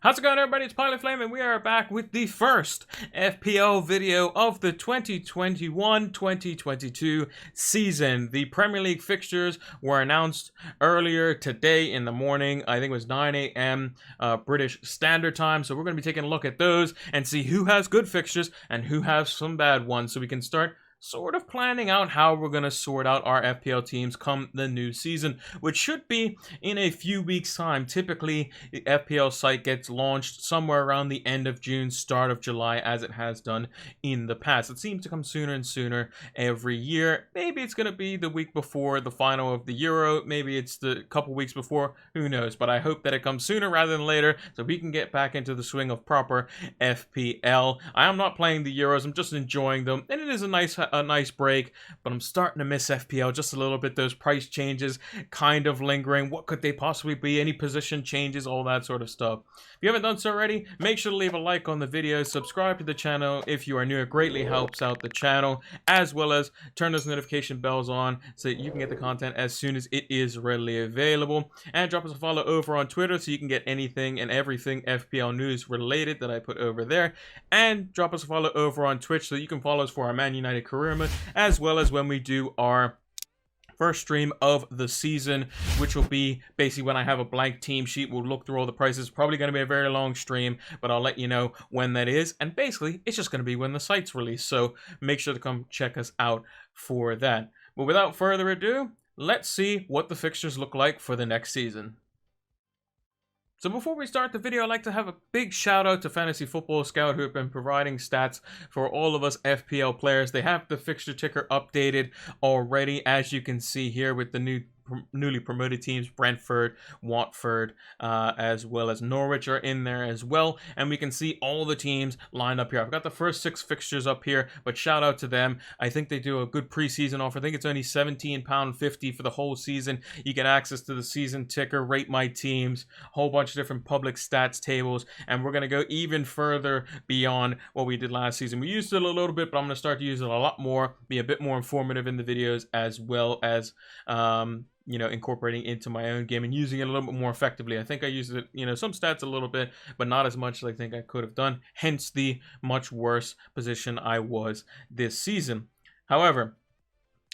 How's it going, everybody? It's Pilot Flame, and we are back with the first FPL video of the 2021-2022 season. The Premier League fixtures were announced earlier today in the morning. I think it was 9 a.m. British Standard Time. So we're going to be taking a look at those and see who has good fixtures and who has some bad ones, so we can start sort of planning out how we're going to sort out our FPL teams come the new season, which should be in a few weeks' time. Typically, the FPL site gets launched somewhere around the end of June, start of July, as it has done in the past. It seems to come sooner and sooner every year. Maybe it's going to be the week before the final of the Euro. Maybe it's the couple weeks before. Who knows? But I hope that it comes sooner rather than later, so we can get back into the swing of proper FPL. I am not playing the Euros. I'm just enjoying them, and it is a nice break, but I'm starting to miss FPL just a little bit. Those price changes kind of lingering. What could they possibly be? Any position changes, all that sort of stuff. If you haven't done so already, make sure to leave a like on the video, subscribe to the channel if you are new. It greatly helps out the channel, as well as turn those notification bells on so that you can get the content as soon as it is readily available. And drop us a follow over on Twitter so you can get anything and everything FPL news related that I put over there. And drop us a follow over on Twitch so you can follow us for our Man United career mode, as well as when we do our first stream of the season, which will be basically when I have a blank team sheet. We'll look through all the prices. Probably going to be a very long stream, but I'll let you know when that is. And basically, it's just going to be when the site's released. So make sure to come check us out for that. But without further ado, let's see what the fixtures look like for the next season. So before we start the video, I'd like to have a big shout out to Fantasy Football Scout, who have been providing stats for all of us FPL players. They have the fixture ticker updated already, as you can see here with the newly promoted teams. Brentford, Watford, as well as Norwich are in there as well, and we can see all the teams lined up here. I've got the first 6 fixtures up here, but shout out to them. I think they do a good preseason offer. I think it's only £17.50 for the whole season. You get access to the season ticker, rate my teams, a whole bunch of different public stats tables, and we're going to go even further beyond what we did last season. We used it a little bit, but I'm going to start to use it a lot more, be a bit more informative in the videos, as well as incorporating into my own game and using it a little bit more effectively. I think I used it, some stats a little bit, but not as much as I think I could have done. Hence the much worse position I was this season. However,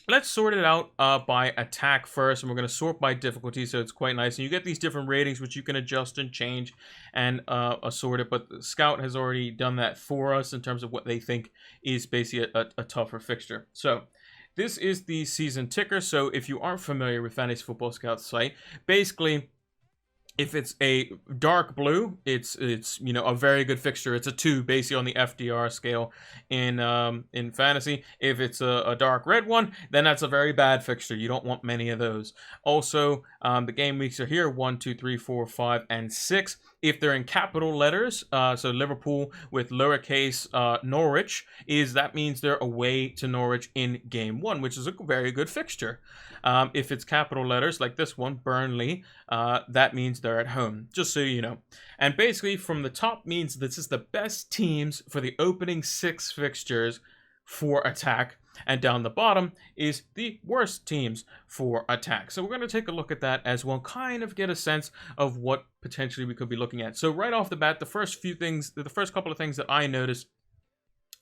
let's sort it out by attack first, and we're going to sort by difficulty, so it's quite nice. And you get these different ratings, which you can adjust and change and sort it, but the Scout has already done that for us in terms of what they think is basically a tougher fixture. So this is the season ticker. So if you aren't familiar with Fantasy Football Scout's site, basically, if it's a dark blue, it's a very good fixture. It's a 2 basically on the FDR scale in fantasy. If it's a dark red one, then that's a very bad fixture. You don't want many of those. Also, the game weeks are here: 1, 2, 3, 4, 5, and 6. If they're in capital letters, so Liverpool with lowercase Norwich, that means they're away to Norwich in game 1, which is a very good fixture. If it's capital letters like this one, Burnley, that means they're at home, just so you know. And basically from the top means this is the best teams for the opening 6 fixtures for attack, and down the bottom is the worst teams for attack. So we're going to take a look at that as well, kind of get a sense of what potentially we could be looking at. So right off the bat, the first couple of things that I noticed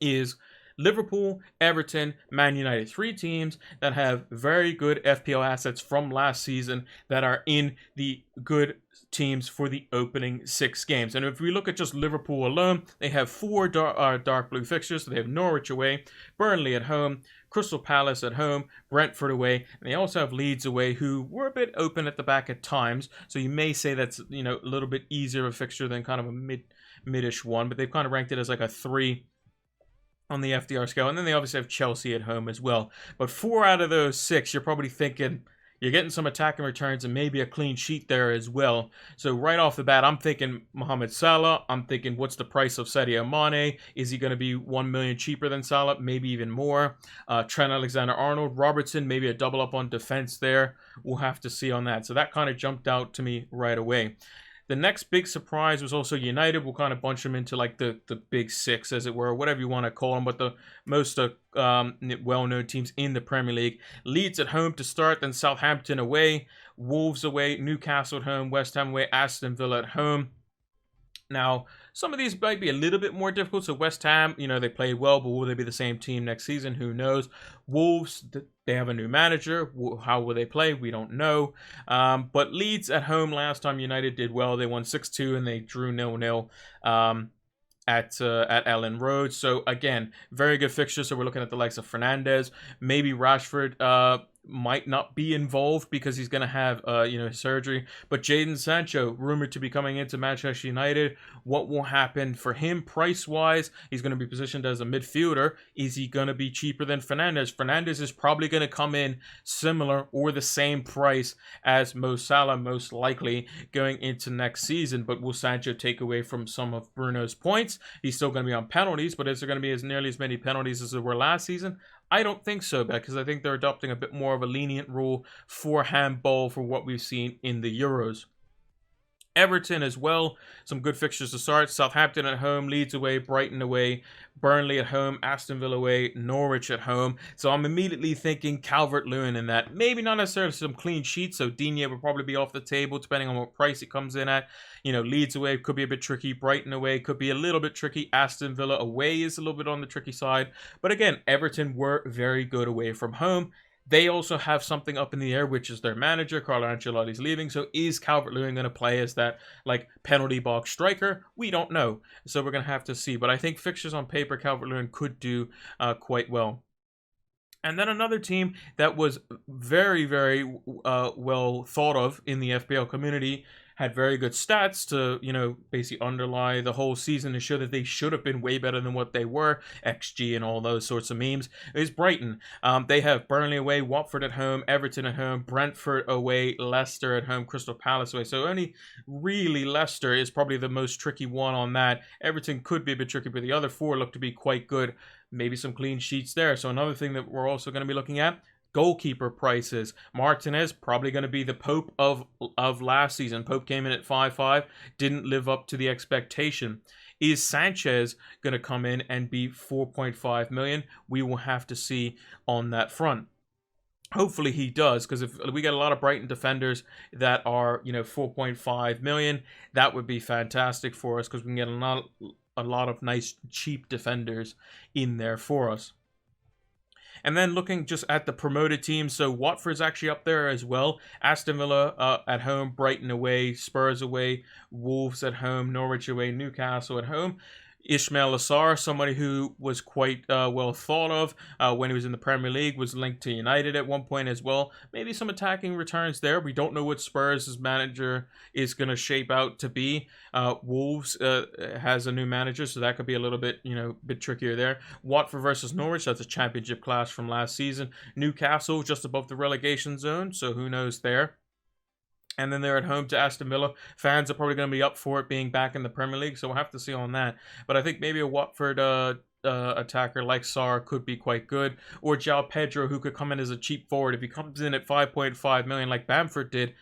is Liverpool, Everton, Man United. 3 teams that have very good FPL assets from last season that are in the good teams for the opening 6 games. And if we look at just Liverpool alone, they have 4 dark blue fixtures. So they have Norwich away, Burnley at home, Crystal Palace at home, Brentford away, and they also have Leeds away, who were a bit open at the back at times. So you may say that's a little bit easier of a fixture than kind of a midish one, but they've kind of ranked it as like a 3 on the FDR scale. And then they obviously have Chelsea at home as well. But 4 out of those 6, you're probably thinking you're getting some attacking returns and maybe a clean sheet there as well. So right off the bat, I'm thinking Mohamed Salah. I'm thinking, what's the price of Sadio Mane? Is he going to be 1 million cheaper than Salah? Maybe even more. Trent Alexander-Arnold, Robertson, maybe a double up on defense there. We'll have to see on that. So that kind of jumped out to me right away. The next big surprise was also United. We'll kind of bunch them into like the big 6, as it were, whatever you want to call them, but the most well-known teams in the Premier League. Leeds at home to start, then Southampton away, Wolves away, Newcastle at home, West Ham away, Aston Villa at home. Now, some of these might be a little bit more difficult. So West Ham, they played well, but will they be the same team next season? Who knows? Wolves, they have a new manager. How will they play? We don't know. But Leeds at home last time United did well. They won 6-2 and they drew 0-0. At Ellen Road. So again, very good fixture. So we're looking at the likes of Fernandez. Maybe Rashford might not be involved because he's going to have surgery. But Jadon Sancho, rumored to be coming into Manchester United. What will happen for him price-wise? He's going to be positioned as a midfielder. Is he going to be cheaper than Fernandez? Fernandez is probably going to come in similar or the same price as Mo Salah, most likely going into next season. But will Sancho take away from some of Bruno's points? He's still going to be on penalties, but is there going to be nearly as many penalties as there were last season? I don't think so, because I think they're adopting a bit more of a lenient rule for handball for what we've seen in the Euros. Everton as well, some good fixtures to start. Southampton at home, Leeds away, Brighton away, Burnley at home, Aston Villa away, Norwich at home. So I'm immediately thinking Calvert-Lewin in that. Maybe not necessarily some clean sheets, so Digne will probably be off the table depending on what price it comes in at. Leeds away could be a bit tricky, Brighton away could be a little bit tricky, Aston Villa away is a little bit on the tricky side. But again, Everton were very good away from home. They also have something up in the air, which is their manager. Carlo Ancelotti's leaving. So is Calvert-Lewin going to play as that penalty box striker? We don't know. So we're going to have to see. But I think fixtures on paper, Calvert-Lewin could do quite well. And then another team that was very, very well thought of in the FPL community, had very good stats to, basically underlie the whole season to show that they should have been way better than what they were, XG and all those sorts of memes, is Brighton. They have Burnley away, Watford at home, Everton at home, Brentford away, Leicester at home, Crystal Palace away. So only really Leicester is probably the most tricky one on that. Everton could be a bit tricky, but the other four look to be quite good. Maybe some clean sheets there. So another thing that we're also going to be looking at, goalkeeper prices. Martinez probably going to be the Pope of last season. Pope came in at 5.5, didn't live up to the expectation. Is Sanchez going to come in and be 4.5 million? We will have to see on that front. Hopefully he does, because if we get a lot of Brighton defenders that are 4.5 million, that would be fantastic for us, because we can get a lot of nice cheap defenders in there for us. And then looking just at the promoted teams, so Watford's actually up there as well. Aston Villa at home, Brighton away, Spurs away, Wolves at home, Norwich away, Newcastle at home. Ismail Assar, somebody who was quite well thought of when he was in the Premier League, was linked to United at one point as well. Maybe some attacking returns there. We don't know what Spurs' manager is going to shape out to be. Wolves has a new manager, so that could be a little bit, bit trickier there. Watford versus Norwich, that's a championship clash from last season. Newcastle just above the relegation zone, so who knows there. And then they're at home to Aston Villa. Fans are probably going to be up for it being back in the Premier League, so we'll have to see on that. But I think maybe a Watford attacker like Sarr could be quite good. Or João Pedro, who could come in as a cheap forward. If he comes in at 5.5 million like Bamford did,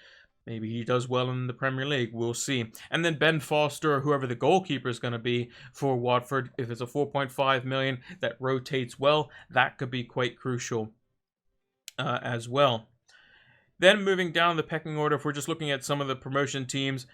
maybe he does well in the Premier League. We'll see. And then Ben Foster, or whoever the goalkeeper is going to be for Watford, if it's a 4.5 million that rotates well, that could be quite crucial as well. Then moving down the pecking order, if we're just looking at some of the promotion teams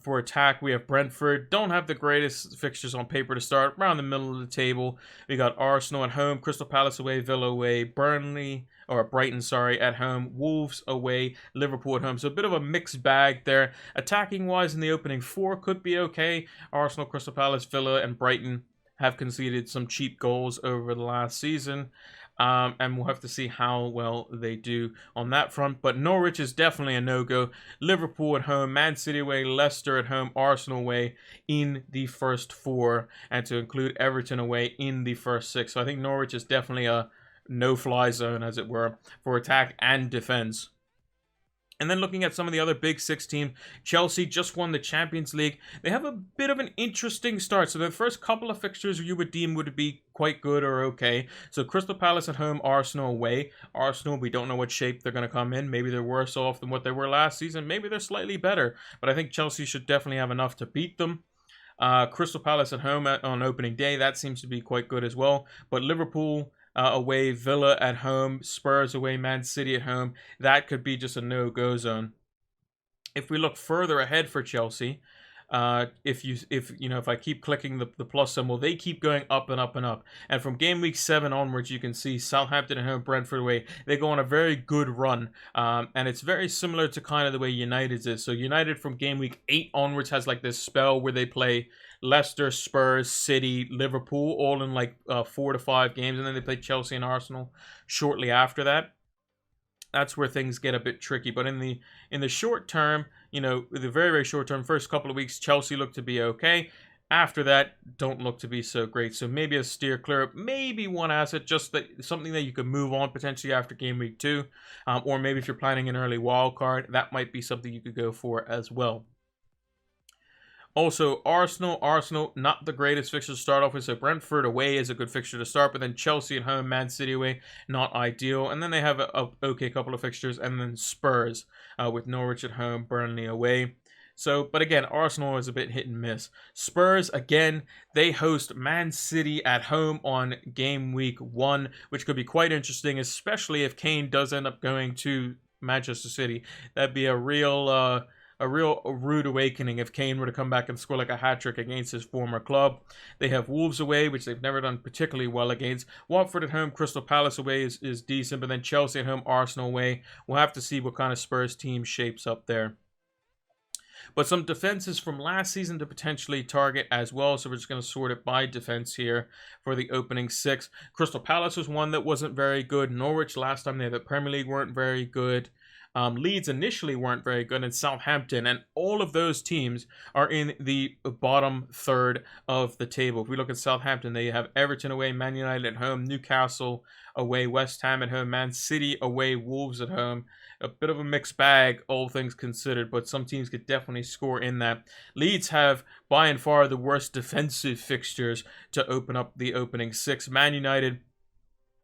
for attack, we have Brentford. Don't have the greatest fixtures on paper to start. Around the middle of the table, we got Arsenal at home, Crystal Palace away, Villa away, Brighton, at home, Wolves away, Liverpool at home. So a bit of a mixed bag there. Attacking-wise, in the opening four could be okay. Arsenal, Crystal Palace, Villa, and Brighton have conceded some cheap goals over the last season. And we'll have to see how well they do on that front. But Norwich is definitely a no-go. Liverpool at home, Man City away, Leicester at home, Arsenal away in the first four, and to include Everton away in the first six. So I think Norwich is definitely a no-fly zone, as it were, for attack and defense. And then looking at some of the other big six teams, Chelsea just won the Champions League. They have a bit of an interesting start. So the first couple of fixtures you would deem would be quite good or okay. So Crystal Palace at home, Arsenal away. Arsenal, we don't know what shape they're going to come in. Maybe they're worse off than what they were last season. Maybe they're slightly better. But I think Chelsea should definitely have enough to beat them. Crystal Palace at home on opening day. That seems to be quite good as well. But Liverpool away, Villa at home, Spurs away, Man City at home. That could be just a no-go zone. If we look further ahead for Chelsea, If I keep clicking the plus symbol, they keep going up and up and up. And from game week 7 onwards, you can see Southampton at home, Brentford away. They go on a very good run, and it's very similar to kind of the way United's is. So United from game week 8 onwards has like this spell where they play Leicester, Spurs, City, Liverpool, all in like 4 to 5 games, and then they play Chelsea and Arsenal shortly after that. That's where things get a bit tricky. But in the short term, the very, very short term, first couple of weeks, Chelsea look to be okay. After that, don't look to be so great. So maybe a steer clear of maybe one asset, just something that you could move on potentially after game week 2. Or maybe if you're planning an early wild card, that might be something you could go for as well. Also, Arsenal, not the greatest fixture to start off with. So Brentford away is a good fixture to start, but then Chelsea at home, Man City away, not ideal. And then they have a okay couple of fixtures, and then Spurs with Norwich at home, Burnley away. So, but again, Arsenal is a bit hit and miss. Spurs, again, they host Man City at home on game week 1, which could be quite interesting, especially if Kane does end up going to Manchester City. That'd be a real rude awakening if Kane were to come back and score like a hat-trick against his former club. They have Wolves away, which they've never done particularly well against. Watford at home, Crystal Palace away is decent, but then Chelsea at home, Arsenal away. We'll have to see what kind of Spurs team shapes up there. But some defenses from last season to potentially target as well. So we're just going to sort it by defense here for the opening 6. Crystal Palace was one that wasn't very good. Norwich last time they had the Premier League weren't very good. Leeds initially weren't very good, and Southampton, and all of those teams are in the bottom third of the table. If we look at Southampton, they have Everton away, Man United at home, Newcastle away, West Ham at home, Man City away, Wolves at home. A bit of a mixed bag, all things considered, but some teams could definitely score in that. Leeds have, by and far, the worst defensive fixtures to open up the opening 6. Man United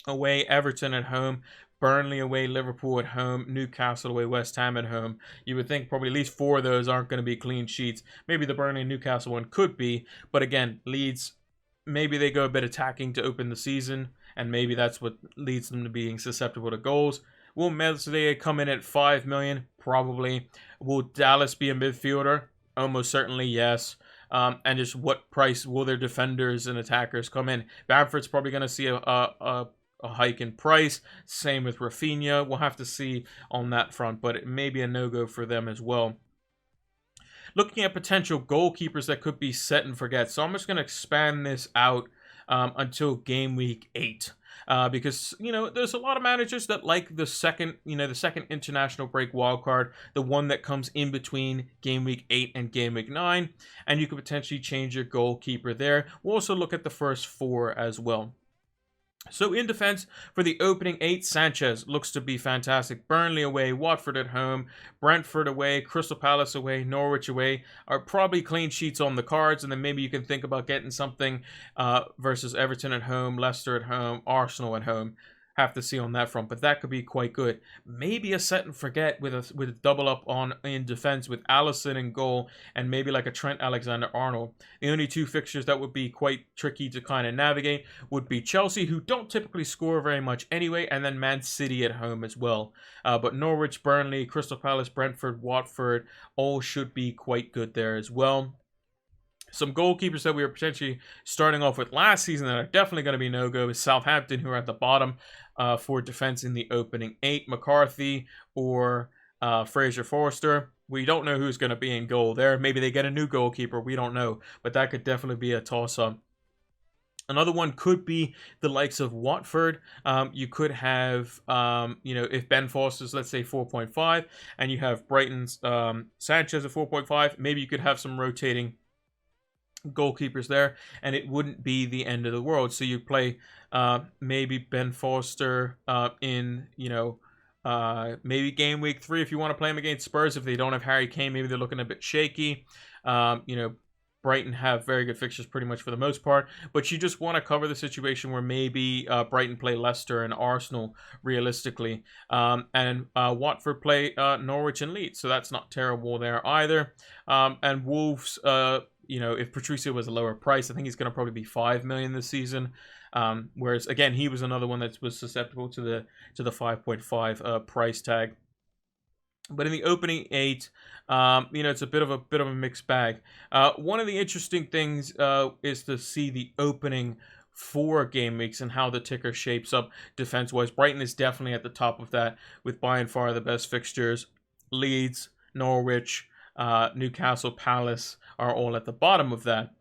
away, Everton at home, Burnley away, Liverpool at home, Newcastle away, West Ham at home. You would think probably at least 4 of those aren't going to be clean sheets. Maybe the Burnley and Newcastle one could be, but again, Leeds, maybe they go a bit attacking to open the season, and maybe that's what leads them to being susceptible to goals. Will Meslier come in at 5 million? Probably. Will Dallas be a midfielder? Almost certainly, yes. And just what price will their defenders and attackers come in? Bamford's probably going to see a hike in price. Same with Rafinha. We'll have to see on that front, but it may be a no-go for them as well. Looking at potential goalkeepers that could be set and forget. So I'm just going to expand this out until game week 8. Because there's a lot of managers that like the second international break wildcard, the one that comes in between game week 8 and game week 9, and you could potentially change your goalkeeper there. We'll also look at the first 4 as well. So in defense, for the opening 8, Sanchez looks to be fantastic. Burnley away, Watford at home, Brentford away, Crystal Palace away, Norwich away are probably clean sheets on the cards, and then maybe you can think about getting something versus Everton at home, Leicester at home, Arsenal at home. Have to see on that front, but that could be quite good. Maybe a set and forget with a double up in defense with Alisson in goal, and maybe like a Trent Alexander-Arnold. The only 2 fixtures that would be quite tricky to kind of navigate would be Chelsea, who don't typically score very much anyway, and then Man City at home as well. But Norwich, Burnley, Crystal Palace, Brentford, Watford, all should be quite good there as well. Some goalkeepers that we were potentially starting off with last season that are definitely going to be no-go is Southampton, who are at the bottom for defense in the opening 8. McCarthy or Fraser Forster. We don't know who's going to be in goal there. Maybe they get a new goalkeeper. We don't know. But that could definitely be a toss-up. Another one could be the likes of Watford. You could have, if Ben Foster's, let's say, 4.5, and you have Brighton's Sanchez at 4.5, maybe you could have some rotating goalkeepers there, and it wouldn't be the end of the world. So you play maybe Ben Foster in maybe game week 3 if you want to play him against Spurs. If they don't have Harry Kane, maybe they're looking a bit shaky. Brighton have very good fixtures pretty much for the most part, but you just want to cover the situation where maybe Brighton play Leicester and Arsenal realistically, and Watford play Norwich and Leeds, so that's not terrible there either. And Wolves, if Patricio was a lower price, I think he's going to probably be 5 million this season. Whereas again, he was another one that was susceptible to the 5.5 price tag. But in the opening 8, it's a bit of a mixed bag. One of the interesting things is to see the opening 4 game weeks and how the ticker shapes up defense-wise. Brighton is definitely at the top of that, with by and far the best fixtures. Leeds, Norwich, Newcastle, Palace are all at the bottom of that.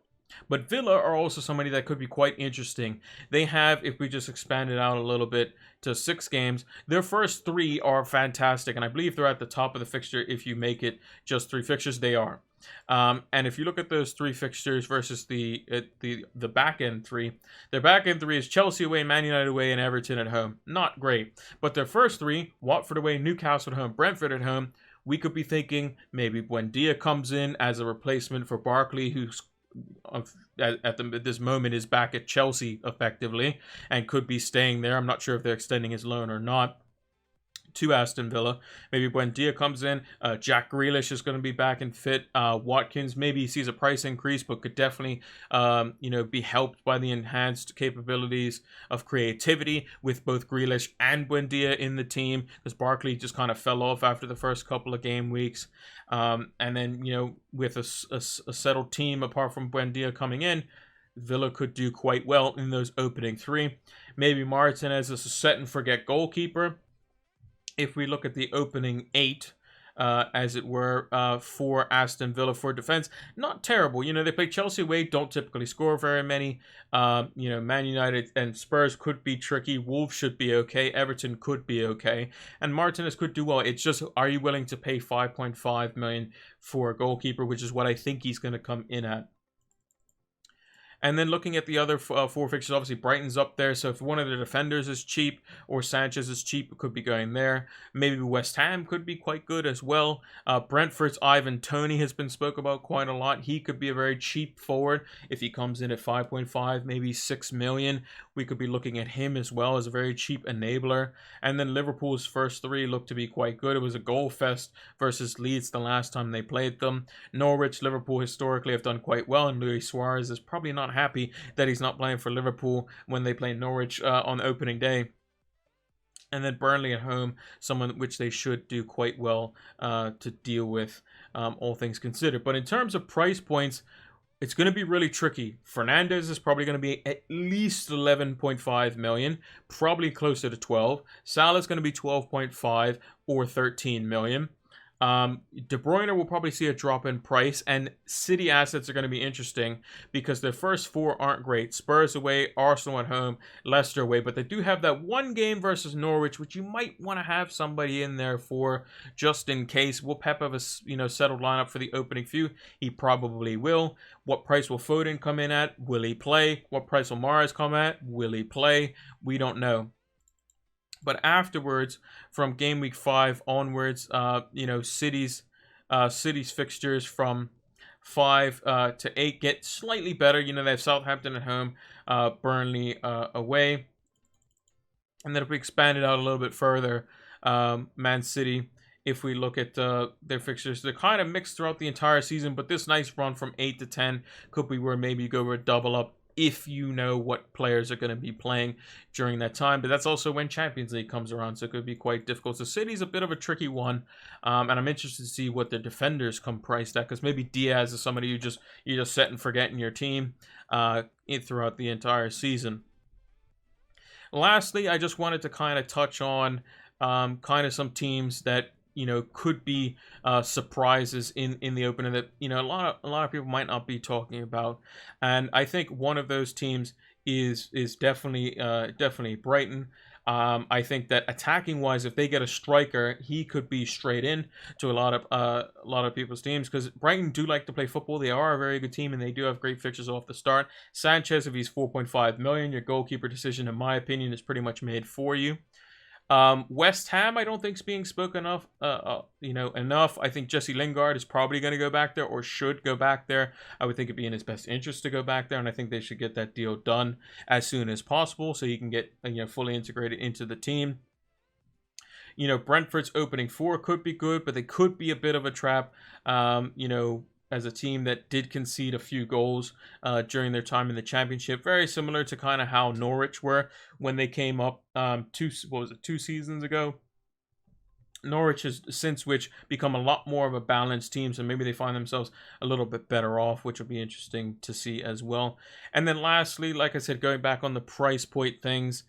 But Villa are also somebody that could be quite interesting. They have, if we just expand it out a little bit to 6 games, their first 3 are fantastic, and I believe they're at the top of the fixture. If you make it just 3 fixtures, they are. And if you look at those 3 fixtures versus the back end 3, their back end 3 is Chelsea away, Man United away, and Everton at home. Not great. But their first 3, Watford away, Newcastle at home, Brentford at home, we could be thinking maybe Buendia comes in as a replacement for Barkley, who's at this moment is back at Chelsea effectively and could be staying there. I'm not sure if they're extending his loan or not to Aston Villa. Maybe Buendia comes in. Jack Grealish is going to be back and fit. Watkins maybe sees a price increase, but could definitely, be helped by the enhanced capabilities of creativity with both Grealish and Buendia in the team, because Barkley just kind of fell off after the first couple of game weeks. And then, with a settled team apart from Buendia coming in, Villa could do quite well in those opening 3. Maybe Martinez is a set and forget goalkeeper. If we look at the opening 8, as it were, for Aston Villa for defense, not terrible. They play Chelsea away, don't typically score very many. Man United and Spurs could be tricky. Wolves should be okay. Everton could be okay. And Martinez could do well. It's just, are you willing to pay 5.5 million for a goalkeeper, which is what I think he's going to come in at. And then looking at the other 4 fixtures, obviously Brighton's up there. So if one of the defenders is cheap or Sanchez is cheap, it could be going there. Maybe West Ham could be quite good as well. Brentford's Ivan Toney has been spoke about quite a lot. He could be a very cheap forward if he comes in at 5.5, maybe 6 million. We could be looking at him as well as a very cheap enabler. And then Liverpool's first 3 look to be quite good. It was a goal fest versus Leeds the last time they played them. Norwich, Liverpool historically have done quite well, and Luis Suarez is probably not happy that he's not playing for Liverpool when they play Norwich on opening day. And then Burnley at home, someone which they should do quite well to deal with, all things considered. But in terms of price points, it's going to be really tricky. Fernandes is probably going to be at least 11.5 million, probably closer to 12. Salah's going to be 12.5 or 13 million. De Bruyne will probably see a drop in price, and City assets are going to be interesting because their first 4 aren't great. Spurs away, Arsenal at home, Leicester away, but they do have that one game versus Norwich, which you might want to have somebody in there for just in case. Will Pep have a settled lineup for the opening few? He probably will. What price will Foden come in at? Will he play? What price will Mahrez come at? Will he play? We don't know. But afterwards, from game week 5 onwards, City's fixtures from 5 to 8 get slightly better. They have Southampton at home, Burnley away. And then if we expand it out a little bit further, Man City, if we look at their fixtures, they're kind of mixed throughout the entire season. But this nice run from 8 to 10 could be where maybe you go with a double up, if you know what players are going to be playing during that time. But that's also when Champions League comes around, so it could be quite difficult. So City's a bit of a tricky one, and I'm interested to see what their defenders come priced at, because maybe Diaz is somebody you just set and forget in your team throughout the entire season. Lastly, I just wanted to kind of touch on kind of some teams that could be surprises in the opener that a lot of people might not be talking about. And I think one of those teams is definitely Brighton. I think that attacking wise, if they get a striker, he could be straight in to a lot of people's teams, because Brighton do like to play football. They are a very good team, and they do have great fixtures off the start. Sanchez, if he's 4.5 million, your goalkeeper decision, in my opinion, is pretty much made for you. West Ham, I don't think is being spoken of, enough. I think Jesse Lingard is probably going to go back there, or should go back there. I would think it'd be in his best interest to go back there, and I think they should get that deal done as soon as possible so he can get fully integrated into the team. Brentford's opening 4 could be good, but they could be a bit of a trap. As a team that did concede a few goals during their time in the Championship, very similar to kind of how Norwich were when they came up 2 seasons ago. Norwich has since which become a lot more of a balanced team, so maybe they find themselves a little bit better off, which will be interesting to see as well. And then lastly, like I said, going back on the price point things,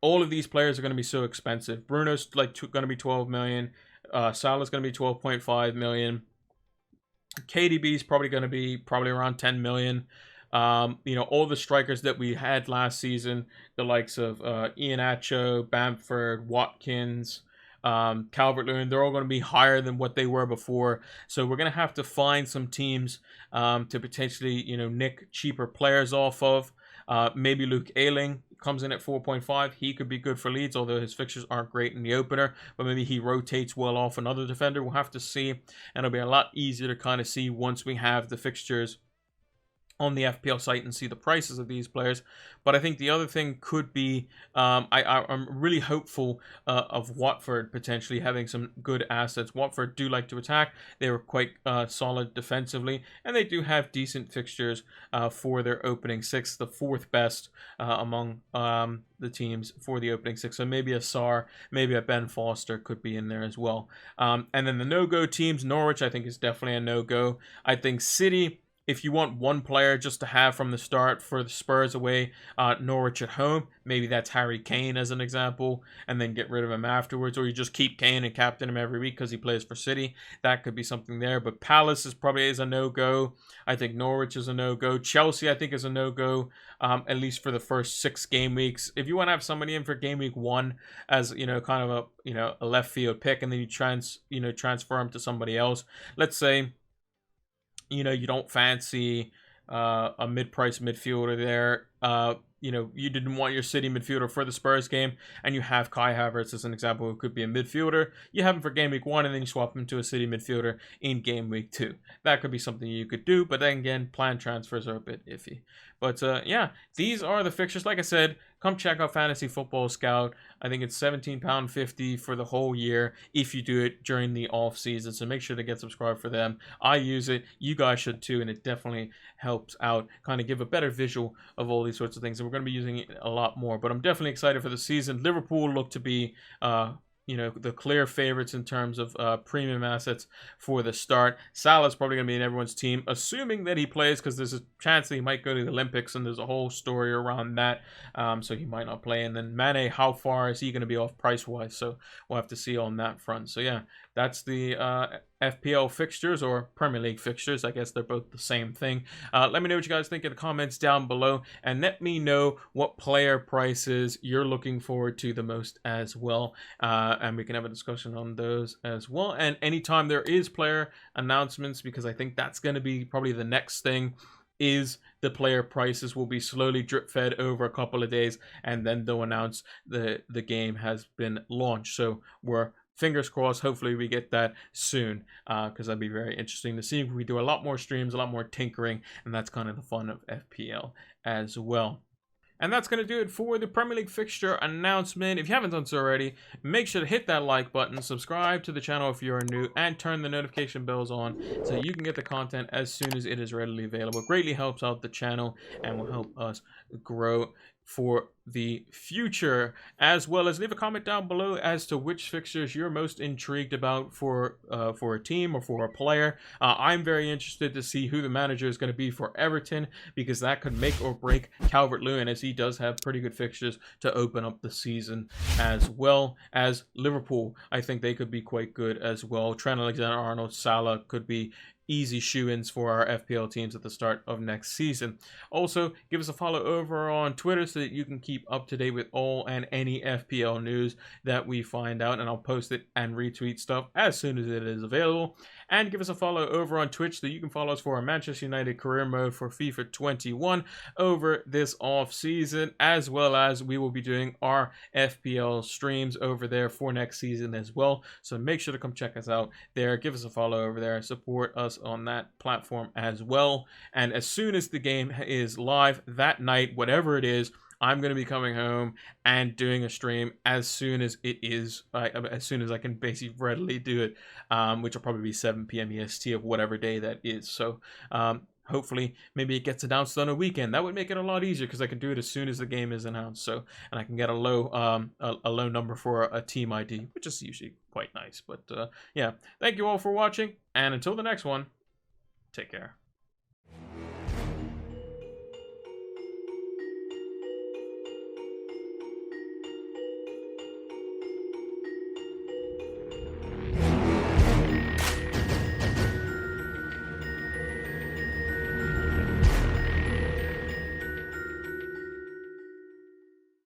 all of these players are going to be so expensive. Bruno's going to be 12 million. Salah's going to be 12.5 million. KDB is probably going to be around 10 million. All the strikers that we had last season, the likes of Iheanacho, Bamford, Watkins, Calvert-Lewin, they're all going to be higher than what they were before. So we're going to have to find some teams to potentially, nick cheaper players off of. Maybe Luke Ayling comes in at 4.5. He could be good for Leeds, although his fixtures aren't great in the opener. But maybe he rotates well off another defender. We'll have to see. And it'll be a lot easier to kind of see once we have the fixtures on the FPL site and see the prices of these players. But I think the other thing could be, I'm really hopeful of Watford potentially having some good assets. Watford do like to attack. They were quite solid defensively, and they do have decent fixtures for their opening six, the fourth best among the teams for the opening six. So maybe a Sarr, maybe a Ben Foster could be in there as well. And then the no-go teams, Norwich I think is definitely a no-go. I think City, if you want one player just to have from the start for the Spurs away, Norwich at home, maybe that's Harry Kane as an example, and then get rid of him afterwards, or you just keep Kane and captain him every week because he plays for City. That could be something there. But Palace is a no-go. I think Norwich is a no-go. Chelsea, I think, is a no-go, at least for the first 6 game weeks. If you want to have somebody in for game week 1 as kind of a left field pick, and then you transfer him to somebody else. Let's say you don't fancy a mid-price midfielder there. You didn't want your City midfielder for the Spurs game, and you have Kai Havertz as an example who could be a midfielder. You have him for game week 1, and then you swap him to a City midfielder in game week 2. That could be something you could do, but then again, planned transfers are a bit iffy. But yeah, these are the fixtures. Like I said, come check out Fantasy Football Scout. I think it's £17.50 for the whole year if you do it during the off season. So make sure to get subscribed for them. I use it. You guys should too, and it definitely helps out. Kind of give a better visual of all these sorts of things. And we're going to be using it a lot more. But I'm definitely excited for the season. Liverpool look to be the clear favorites in terms of premium assets for the start. Salah's probably going to be in everyone's team, assuming that he plays, because there's a chance that he might go to the Olympics, and there's a whole story around that. So he might not play. And then Mane, how far is he going to be off price-wise? So we'll have to see on that front. So yeah, that's the FPL fixtures, or Premier League fixtures. I guess they're both the same thing. Let me know what you guys think in the comments down below, and let me know what player prices you're looking forward to the most as well. And we can have a discussion on those as well. And anytime there is player announcements, because I think that's going to be probably the next thing, is the player prices will be slowly drip fed over a couple of days, and then they'll announce the game has been launched. So we're fingers crossed, hopefully we get that soon, because that'd be very interesting to see. We do a lot more streams, a lot more tinkering, and that's kind of the fun of FPL as well. And that's going to do it for the Premier League fixture announcement. If you haven't done so already, make sure to hit that like button, subscribe to the channel if you're new, and turn the notification bells on so you can get the content as soon as it is readily available. It greatly helps out the channel and will help us grow for the future, as well as leave a comment down below as to which fixtures you're most intrigued about for a team or for a player. I'm very interested to see who the manager is going to be for Everton, because that could make or break Calvert-Lewin, as he does have pretty good fixtures to open up the season, as well as Liverpool. I think they could be quite good as well. Trent Alexander-Arnold, Salah could be easy shoe-ins for our FPL teams at the start of next season. Also, give us a follow over on Twitter so that you can keep up to date with all and any FPL news that we find out, and I'll post it and retweet stuff as soon as it is available. And give us a follow over on Twitch so that you can follow us for our Manchester United career mode for FIFA 21 over this off season, as well as we will be doing our FPL streams over there for next season as well. So make sure to come check us out there. Give us a follow over there. Support us on that platform as well. And as soon as the game is live that night, whatever it is, I'm going to be coming home and doing a stream as soon as it is, as soon as I can basically readily do it, which will probably be 7 p.m. EST of whatever day that is. So hopefully maybe it gets announced on a weekend. That would make it a lot easier because I can do it as soon as the game is announced. So, and I can get a low number for a team ID, which is usually quite nice. But yeah, thank you all for watching, and until the next one, take care.